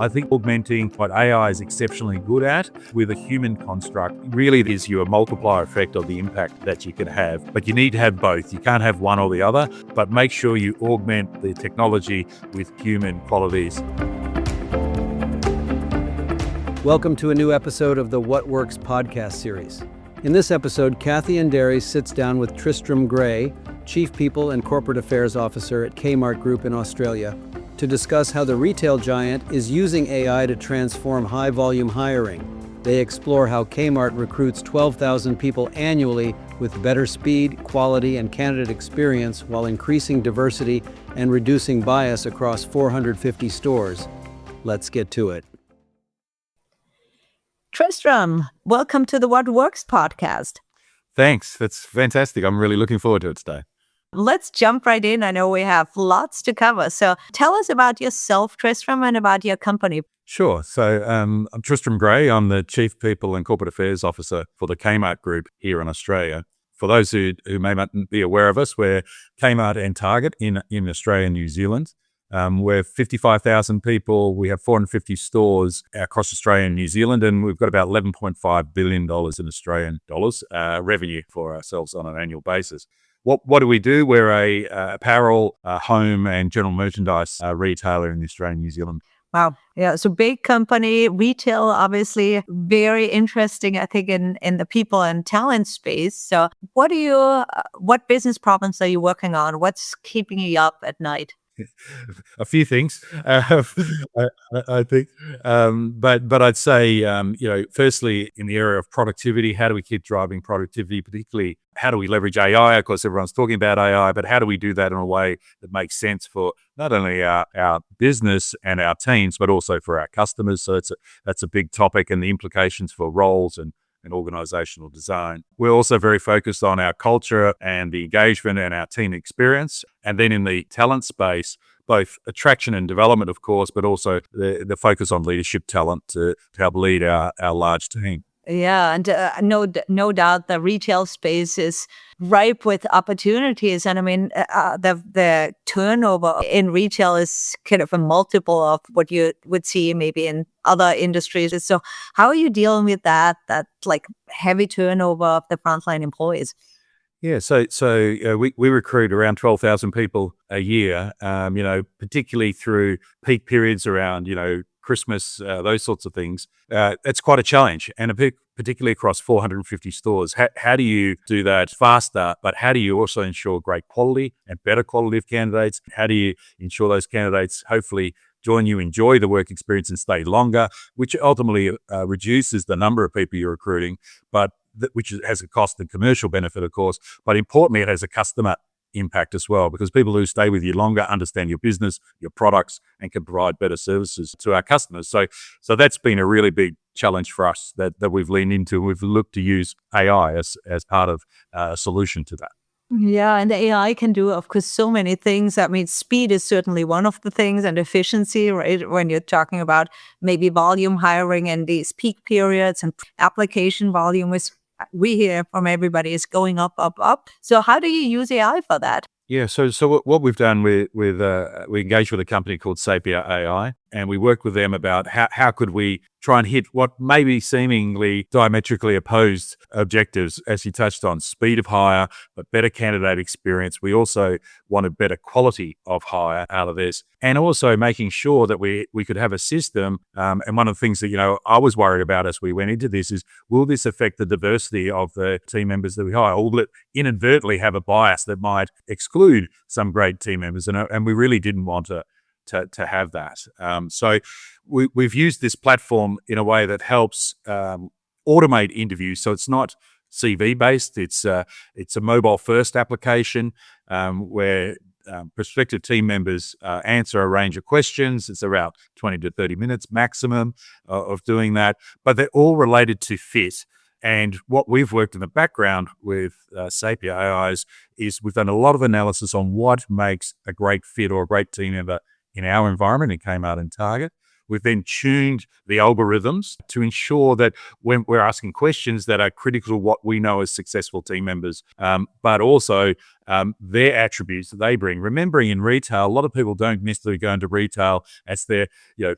I think augmenting what AI is exceptionally good at with a human construct really gives you a multiplier effect of the impact that you can have. But you need to have both. You can't have one or the other, but make sure you augment the technology with human qualities. Welcome to a new episode of the What Works podcast series. In this episode, Kathy Nderi sits down with Tristram Gray, Chief People and Corporate Affairs Officer at Kmart Group in Australia, to discuss how the retail giant is using AI to transform high-volume hiring. They explore how Kmart recruits 12,000 people annually with better speed, quality, and candidate experience while increasing diversity and reducing bias across 450 stores. Let's get to it. Tristram, welcome to the What Works podcast. Thanks. That's fantastic. I'm really looking forward to it today. Let's jump right in. I know we have lots to cover. So tell us about yourself, Tristram, and about your company. Sure. So I'm Tristram Gray. I'm the Chief People and Corporate Affairs Officer for the Kmart Group here in Australia. For those who may not be aware of us, we're Kmart and Target in Australia and New Zealand. We're 55,000 people. We have 450 stores across Australia and New Zealand, and we've got about $11.5 billion in Australian dollars revenue for ourselves on an annual basis. What do we do? We're a apparel, home and general merchandise retailer in Australia and New Zealand. Wow. Yeah. So big company, retail, obviously very interesting, I think, in the people and talent space. So what business problems are you working on? What's keeping you up at night? A few things, I think, but I'd say, firstly, in the area of productivity, how do we keep driving productivity? Particularly, how do we leverage AI? Of course, everyone's talking about AI, but how do we do that in a way that makes sense for not only our business and our teams, but also for our customers? So that's a big topic, and the implications for roles and organizational design. We're also very focused on our culture and the engagement and our team experience. And then in the talent space, both attraction and development, of course, but also the focus on leadership talent to help lead our large team. Yeah, and no doubt the retail space is ripe with opportunities. And I mean, the turnover in retail is kind of a multiple of what you would see maybe in other industries. So how are you dealing with that like heavy turnover of the frontline employees? Yeah, so we recruit around 12,000 people a year, particularly through peak periods around, Christmas, those sorts of things. It's quite a challenge, and particularly across 450 stores. How do you do that faster, but how do you also ensure great quality and better quality of candidates? How do you ensure those candidates hopefully join you, enjoy the work experience and stay longer, which ultimately reduces the number of people you're recruiting, but which has a cost and commercial benefit, of course, but importantly, it has a customer impact as well, because people who stay with you longer understand your business, your products, and can provide better services to our customers. So that's been a really big challenge for us that we've leaned into. We've looked to use AI as part of a solution to that. Yeah, and the AI can do, of course, so many things. I mean, speed is certainly one of the things, and efficiency, right? When you're talking about maybe volume hiring and these peak periods, and application volume is, we hear from everybody, is going up, up, up. So how do you use AI for that? Yeah, so what we've done we engaged with a company called Sapia AI, and we worked with them about how could we try and hit what may be seemingly diametrically opposed objectives, as you touched on, speed of hire, but better candidate experience. We also wanted better quality of hire out of this, and also making sure that we could have a system. And one of the things that, I was worried about as we went into this is, will this affect the diversity of the team members that we hire? Or will it inadvertently have a bias that might exclude some great team members? And we really didn't want to have that. So we've used this platform in a way that helps automate interviews. So it's not CV based. It's a mobile first application where prospective team members answer a range of questions. It's around 20 to 30 minutes maximum of doing that, but they're all related to fit. And what we've worked in the background with Sapia AIs is we've done a lot of analysis on what makes a great fit or a great team member in our environment in Kmart and Target. we've then tuned the algorithms to ensure that when we're asking questions that are critical to what we know as successful team members, but also their attributes that they bring. Remembering in retail, a lot of people don't necessarily go into retail as their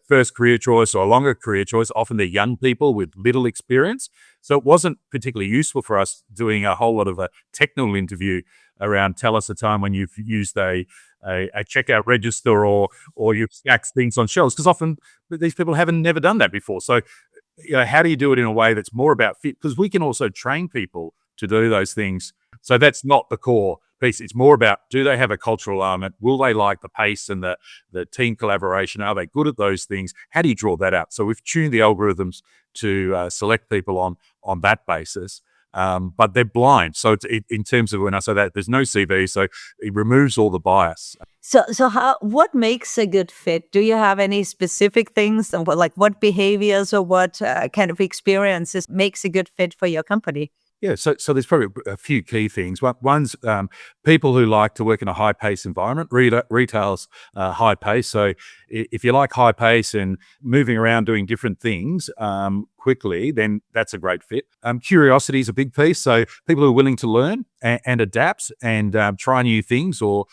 first career choice or a longer career choice. Often they're young people with little experience. So it wasn't particularly useful for us doing a whole lot of a technical interview around tell us a time when you've used a checkout register or you've stacked things on shelves, because often these people never done that before. So how do you do it in a way that's more about fit? Because we can also train people to do those things. So that's not the core piece. It's more about, do they have a cultural element? Will they like the pace and the team collaboration? Are they good at those things? How do you draw that out? So we've tuned the algorithms to select people on that basis. But they're blind. So it's, in terms of when I say that, there's no CV, so it removes all the bias. So what makes a good fit? Do you have any specific things, like what behaviors or what kind of experiences makes a good fit for your company? Yeah, so there's probably a few key things. One's people who like to work in a high-paced environment. Retail's high pace, so if you like high pace and moving around doing different things quickly, then that's a great fit. Curiosity is a big piece, so people who are willing to learn and adapt and try new things, or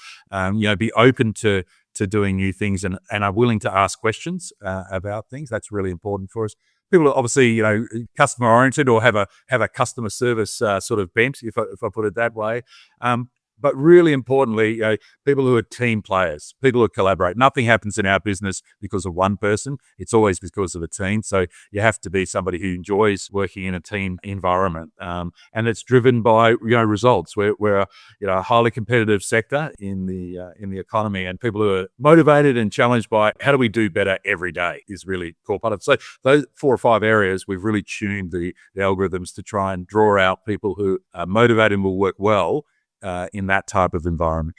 be open to doing new things and are willing to ask questions about things. That's really important for us. People are obviously, customer oriented or have a customer service sort of bent, if I put it that way. But really importantly, people who are team players, people who collaborate. Nothing happens in our business because of one person. It's always because of a team. So you have to be somebody who enjoys working in a team environment, and it's driven by results. We're a highly competitive sector in the economy, and people who are motivated and challenged by how do we do better every day is really core part of it. So those 4 or 5 areas, we've really tuned the algorithms to try and draw out people who are motivated and will work well in that type of environment.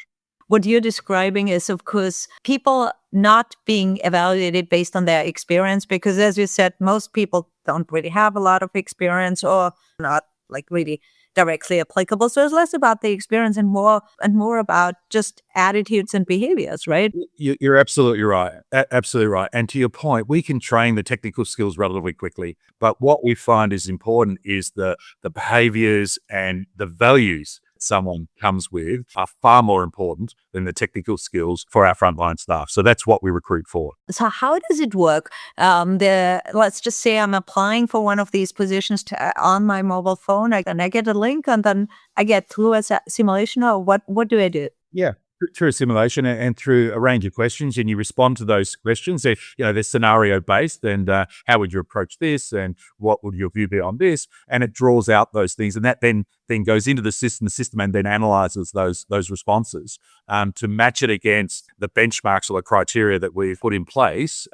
What you're describing is, of course, people not being evaluated based on their experience, because as you said, most people don't really have a lot of experience or not like really directly applicable. So it's less about the experience and more about just attitudes and behaviors, right? You're absolutely right. Absolutely right. And to your point, we can train the technical skills relatively quickly. But what we find is important is the behaviors and the values someone comes with are far more important than the technical skills for our frontline staff. So that's what we recruit for. So how does it work? Let's just say I'm applying for one of these positions on my mobile phone, and I get a link, and then I get through a simulation, or what do I do? Yeah. Through a simulation and through a range of questions, and you respond to those questions. They're scenario based, and how would you approach this, and what would your view be on this? And it draws out those things, and that then goes into the system, and then analyzes those responses to match it against the benchmarks or the criteria that we've put in place.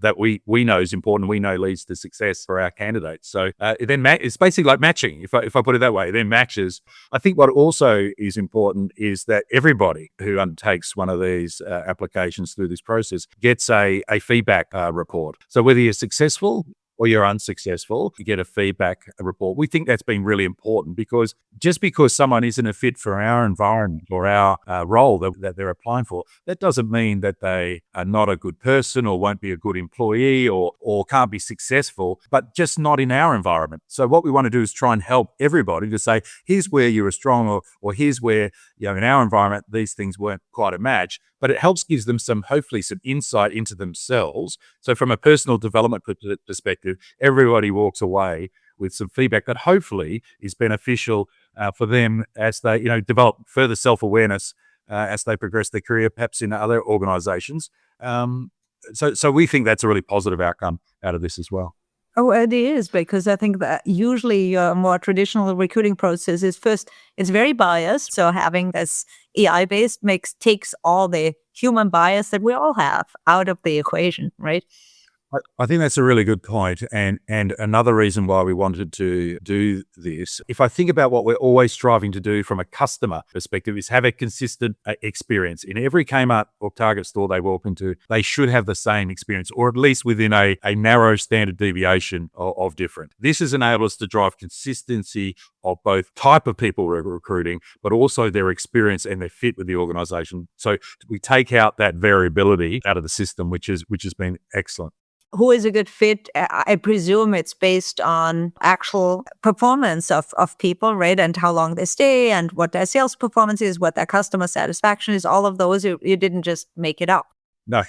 That we know is important, we know leads to success for our candidates. So it's basically like matching, if I put it that way. It then matches. I think what also is important is that everybody who undertakes one of these applications through this process gets a feedback report. So whether you're successful or you're unsuccessful, you get a feedback report. We think that's been really important, because just because someone isn't a fit for our environment or our role that they're applying for, that doesn't mean that they are not a good person or won't be a good employee or can't be successful, but just not in our environment. So what we want to do is try and help everybody to say, here's where you were strong, or here's where, in our environment, these things weren't quite a match. But it gives them hopefully some insight into themselves. So from a personal development perspective, everybody walks away with some feedback that hopefully is beneficial for them as they, develop further self-awareness as they progress their career, perhaps in other organizations. So we think that's a really positive outcome out of this as well. Oh, it is, because I think that usually your more traditional recruiting process is first, it's very biased. So having this AI-based takes all the human bias that we all have out of the equation, right? I think that's a really good point. And another reason why we wanted to do this, if I think about what we're always striving to do from a customer perspective, is have a consistent experience. In every Kmart or Target store they walk into, they should have the same experience, or at least within a narrow standard deviation of different. This has enabled us to drive consistency of both type of people we're recruiting, but also their experience and their fit with the organization. So we take out that variability out of the system, which has been excellent. who is a good fit? I presume it's based on actual performance of people, right? And how long they stay and what their sales performance is, what their customer satisfaction is, all of those. You didn't just make it up. No,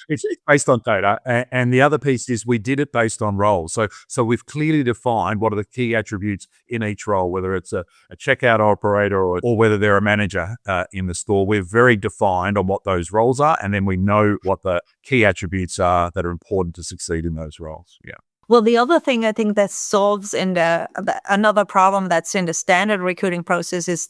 it's based on data. And the other piece is we did it based on roles. So we've clearly defined what are the key attributes in each role, whether it's a checkout operator or whether they're a manager in the store. We're very defined on what those roles are. And then we know what the key attributes are that are important to succeed in those roles. Yeah. Well, the other thing I think that solves in another problem that's in the standard recruiting process is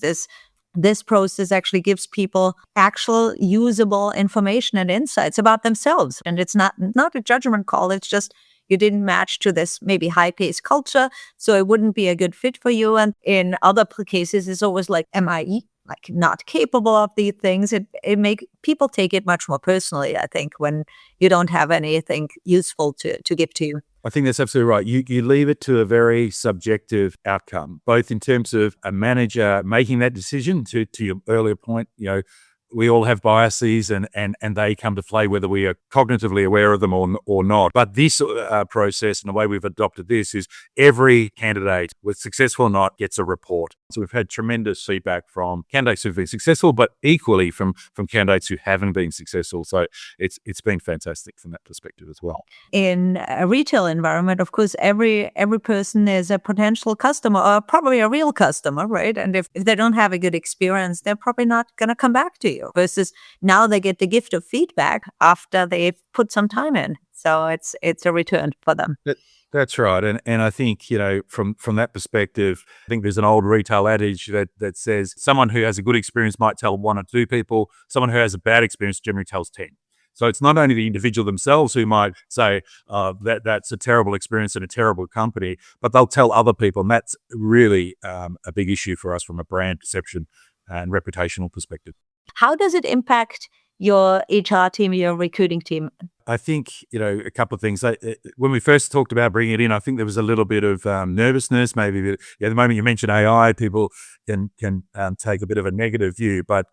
this process actually gives people actual usable information and insights about themselves. And it's not a judgment call. It's just you didn't match to this maybe high-paced culture, so it wouldn't be a good fit for you. And in other cases, it's always like, am I like not capable of these things? It make people take it much more personally, I think, when you don't have anything useful to give to you. I think that's absolutely right. You leave it to a very subjective outcome, both in terms of a manager making that decision. To your earlier point, we all have biases and they come to play whether we are cognitively aware of them or not. But this process and the way we've adopted this is every candidate, whether successful or not, gets a report. So we've had tremendous feedback from candidates who've been successful, but equally from candidates who haven't been successful. So it's been fantastic from that perspective as well. In a retail environment, of course, every person is a potential customer or probably a real customer, right? And if they don't have a good experience, they're probably not going to come back to you. Versus now they get the gift of feedback after they've put some time in. So it's a return for them. That's right. And I think, from that perspective, I think there's an old retail adage that says someone who has a good experience might tell 1 or 2 people. Someone who has a bad experience generally tells 10. So it's not only the individual themselves who might say that's a terrible experience in a terrible company, but they'll tell other people. And that's really a big issue for us from a brand perception and reputational perspective. How does it impact your HR team, your recruiting team? I think, a couple of things. When we first talked about bringing it in, I think there was a little bit of nervousness. Maybe the moment you mention AI, people can take a bit of a negative view. But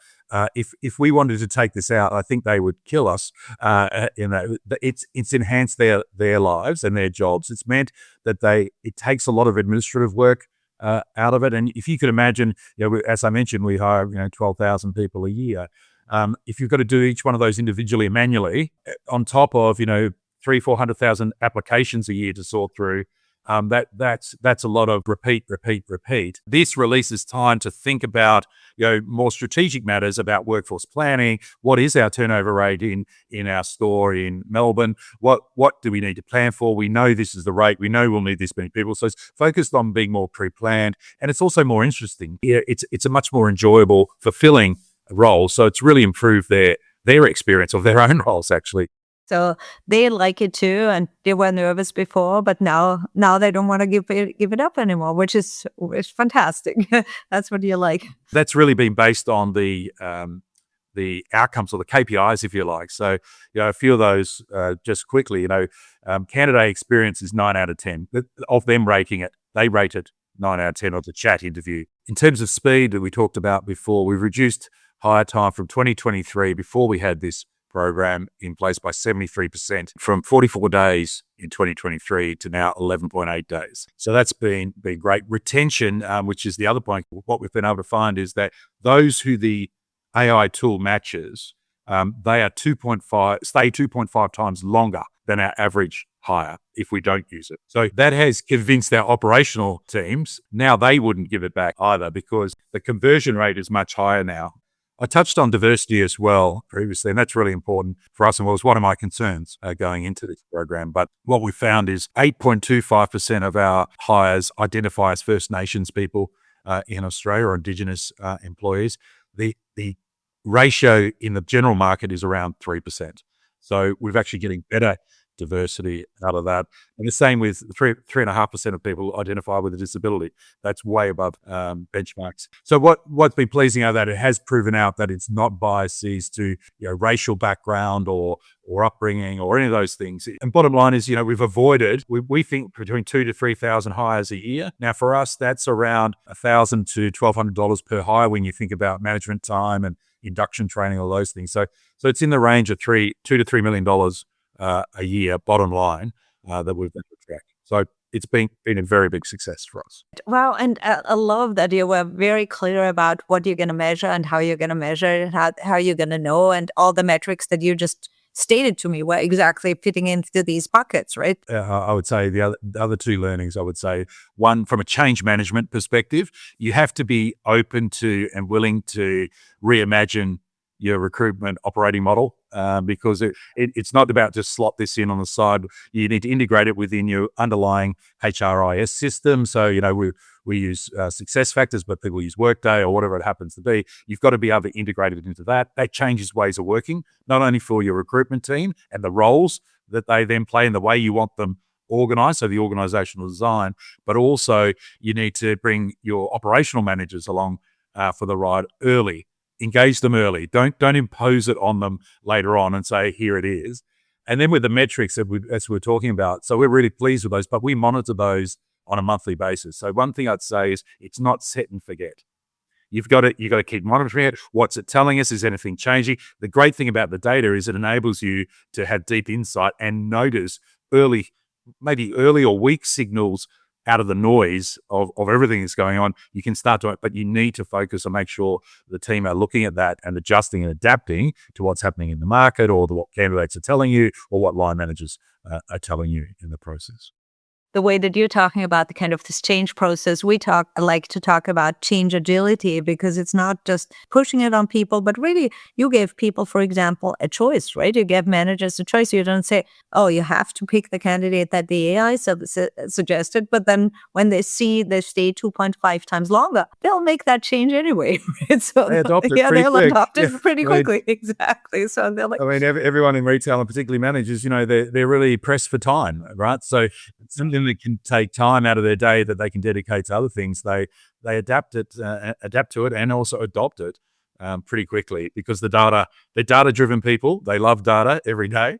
if we wanted to take this out, I think they would kill us. It's enhanced their lives and their jobs. It's meant that it takes a lot of administrative work out of it. And if you could imagine, as I mentioned, we hire 12,000 people a year. If you've got to do each one of those individually and manually, on top of 300,000-400,000 applications a year to sort through, that's a lot of repeat. This releases time to think about more strategic matters about workforce planning. What is our turnover rate in our store in Melbourne? What do we need to plan for? We know this is the rate. We know we'll need this many people. So it's focused on being more pre-planned, and it's also more interesting. It's a much more enjoyable, fulfilling role. So it's really improved their experience of their own roles, actually. So they like it too, and they were nervous before, but now they don't want to give it up anymore, which is fantastic. That's what you like. That's really been based on the outcomes or the KPIs, if you like. So a few of those just quickly. Candidate experience is 9 out of 10 of them rating it. They rate it 9 out of 10 of the chat interview. In terms of speed that we talked about before, we've reduced hire time from 2023 before we had this program in place by 73%, from 44 days in 2023 to now 11.8 days. So that's been great. Retention, which is the other point, what we've been able to find is that those who the AI tool matches, they are stay 2.5 times longer than our average hire if we don't use it. So that has convinced our operational teams. Now they wouldn't give it back either because the conversion rate is much higher now. I touched on diversity as well previously, and that's really important for us and was one of my concerns going into this program. But what we found is 8.25% of our hires identify as First Nations people in Australia or Indigenous employees. The ratio in the general market is around 3%. So we're actually getting better diversity out of that. And the same with 3.5% of people identify with a disability. That's way above benchmarks. So what's been pleasing out of that, it has proven out that it's not biases to racial background or upbringing or any of those things. And bottom line is, we've avoided, we think between 2,000 to 3,000 hires a year. Now for us, that's around $1,000 to $1,200 per hire when you think about management time and induction training, all those things. So it's in the range of $2 to $3 million a year, bottom line, that we've been able to track. So it's been a very big success for us. Wow, and I love that you were very clear about what you're going to measure and how you're going to measure it, how you're going to know, and all the metrics that you just stated to me were exactly fitting into these buckets, right? I would say the other two learnings, I would say, one, from a change management perspective, you have to be open to and willing to reimagine your recruitment operating model, because it's not about just slot this in on the side. You need to integrate it within your underlying HRIS system. So, we use success factors, but people use Workday or whatever it happens to be. You've got to be able to integrate it into that. That changes ways of working, not only for your recruitment team and the roles that they then play in the way you want them organized, so the organizational design, but also you need to bring your operational managers along for the ride early. Engage them early. Don't impose it on them later on and say, here it is. And then with the metrics as we're talking about, so we're really pleased with those, but we monitor those on a monthly basis. So one thing I'd say is it's not set and forget. You've got to keep monitoring it. What's it telling us? Is anything changing? The great thing about the data is it enables you to have deep insight and notice maybe early or weak signals out of the noise of everything that's going on. You can start to it, but you need to focus and make sure the team are looking at that and adjusting and adapting to what's happening in the market, or what candidates are telling you, or what line managers are telling you in the process. The way that you're talking about the kind of this change process, I like to talk about change agility, because it's not just pushing it on people, but really you give people, for example, a choice, right? You give managers a choice. You don't say, oh, you have to pick the candidate that the AI suggested, but then when they stay 2.5 times longer, they'll make that change anyway, right? So they adopt it they'll adopt it pretty quickly. Exactly. So they're like, everyone in retail, and particularly managers, they're really pressed for time, right? So it's something that can take time out of their day that they can dedicate to other things. They adapt to it and also adopt it pretty quickly, because they're data-driven people. They love data every day.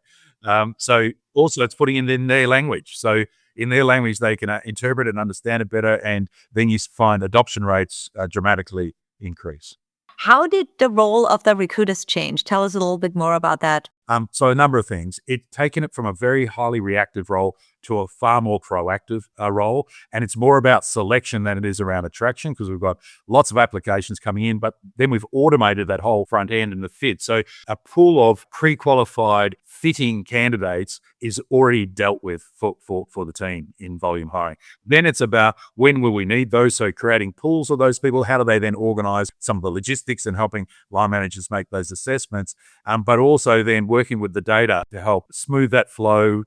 So also it's putting it in their language. So in their language, they can interpret it and understand it better, and then you find adoption rates dramatically increase. How did the role of the recruiters change? Tell us a little bit more about that. So a number of things. It's taken it from a very highly reactive role to a far more proactive role. And it's more about selection than it is around attraction, because we've got lots of applications coming in, but then we've automated that whole front end and the fit. So a pool of pre-qualified fitting candidates is already dealt with for the team in volume hiring. Then it's about when will we need those? So creating pools of those people, how do they then organize some of the logistics and helping line managers make those assessments, but also then working with the data to help smooth that flow.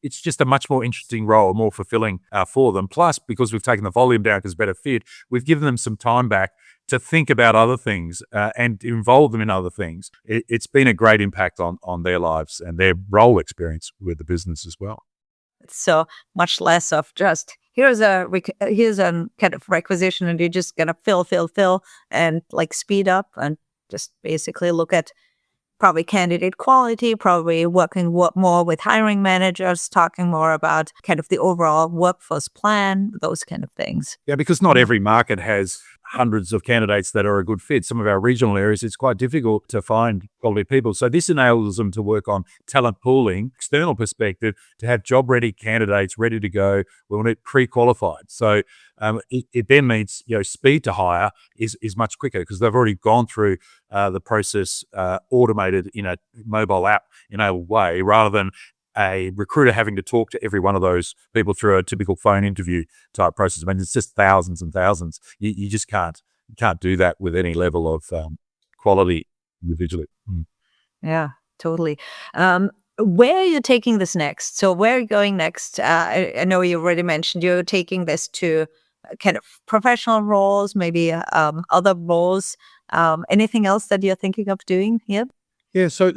It's just a much more interesting role, more fulfilling for them. Plus, because we've taken the volume down because better fit, we've given them some time back to think about other things and involve them in other things. It's been a great impact on their lives and their role experience with the business as well. So much less of just here's a kind of requisition, and you're just gonna fill and like speed up and just basically look at probably candidate quality, probably working more with hiring managers, talking more about kind of the overall workforce plan, those kind of things. Yeah, because not every market has hundreds of candidates that are a good fit. Some of our regional areas, it's quite difficult to find quality people. So this enables them to work on talent pooling, external perspective, to have job-ready candidates ready to go. We want it pre-qualified. So it then means speed to hire is much quicker, because they've already gone through the process automated in a mobile app enabled way, rather than a recruiter having to talk to every one of those people through a typical phone interview type process. I mean, it's just thousands and thousands. You just can't do that with any level of quality individually. Yeah, totally. Where are you taking this next? So where are you going next? I know you already mentioned you're taking this to kind of professional roles, maybe other roles. Anything else that you're thinking of doing here? Yeah, so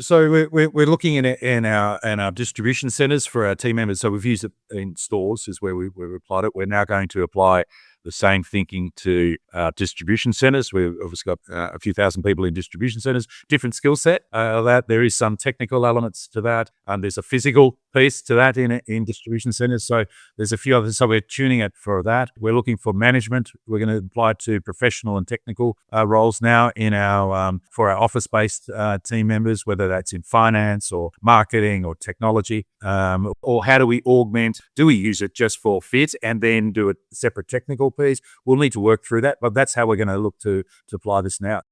we're looking in our distribution centers for our team members. So we've used it in stores, is where we've applied it. We're now going to apply the same thinking to distribution centers. We've obviously got a few thousand people in distribution centers, different skill set. That there is some technical elements to that, and there's a physical piece to that in distribution centers. So there's a few others. So we're tuning it for that. We're looking for management. We're going to apply it to professional and technical roles now in our for our office-based team members, whether that's in finance or marketing or technology, or how do we augment? Do we use it just for fit and then do a separate technical piece? We'll need to work through that, but that's how we're going to look to apply this now.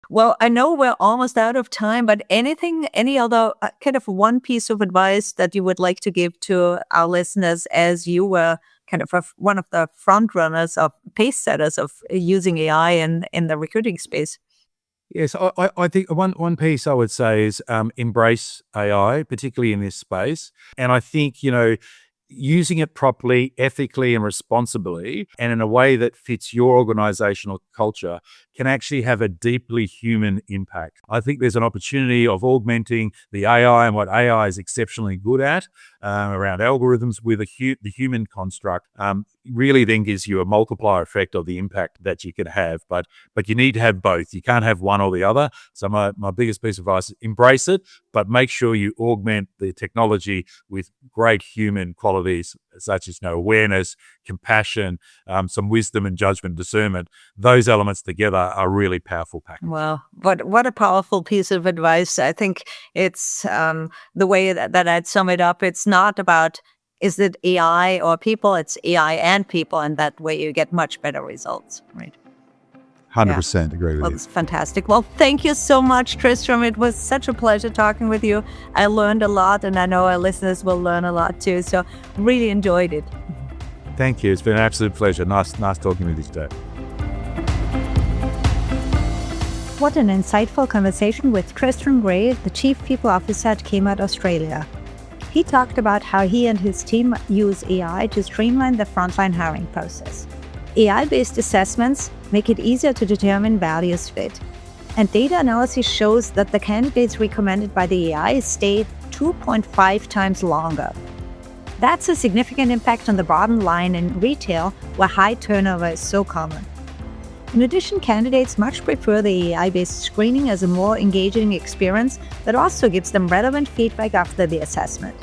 Well, I know we're almost out of time, but any other kind of one piece of advice that you would like to give to our listeners, as you were kind of one of the front runners of pace setters of using AI in the recruiting space? Yes, I think one piece I would say is embrace AI, particularly in this space. And I think, using it properly, ethically and responsibly, and in a way that fits your organizational culture can actually have a deeply human impact. I think there's an opportunity of augmenting the AI and what AI is exceptionally good at around algorithms with the human construct, really then gives you a multiplier effect of the impact that you can have. But you need to have both. You can't have one or the other. So my biggest piece of advice is embrace it, but make sure you augment the technology with great human qualities such as awareness, compassion, some wisdom and judgment, discernment. Those elements together are really powerful package. Well, what a powerful piece of advice. I think it's the way that I'd sum it up. It's not about is it AI or people, it's AI and people, and that way you get much better results, right? 100% agree with Well, you. it's fantastic. Well, thank you so much, Tristram. It was such a pleasure talking with you. I learned a lot, and I know our listeners will learn a lot too. So really enjoyed it. Thank you. It's been an absolute pleasure. Nice talking with you today. What an insightful conversation with Tristram Gray, the Chief People Officer at Kmart Australia. He talked about how he and his team use AI to streamline the frontline hiring process. AI-based assessments make it easier to determine values fit. And data analysis shows that the candidates recommended by the AI stay 2.5 times longer. That's a significant impact on the bottom line in retail, where high turnover is so common. In addition, candidates much prefer the AI-based screening as a more engaging experience that also gives them relevant feedback after the assessment.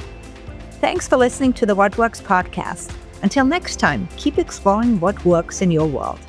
Thanks for listening to the What Works podcast. Until next time, keep exploring what works in your world.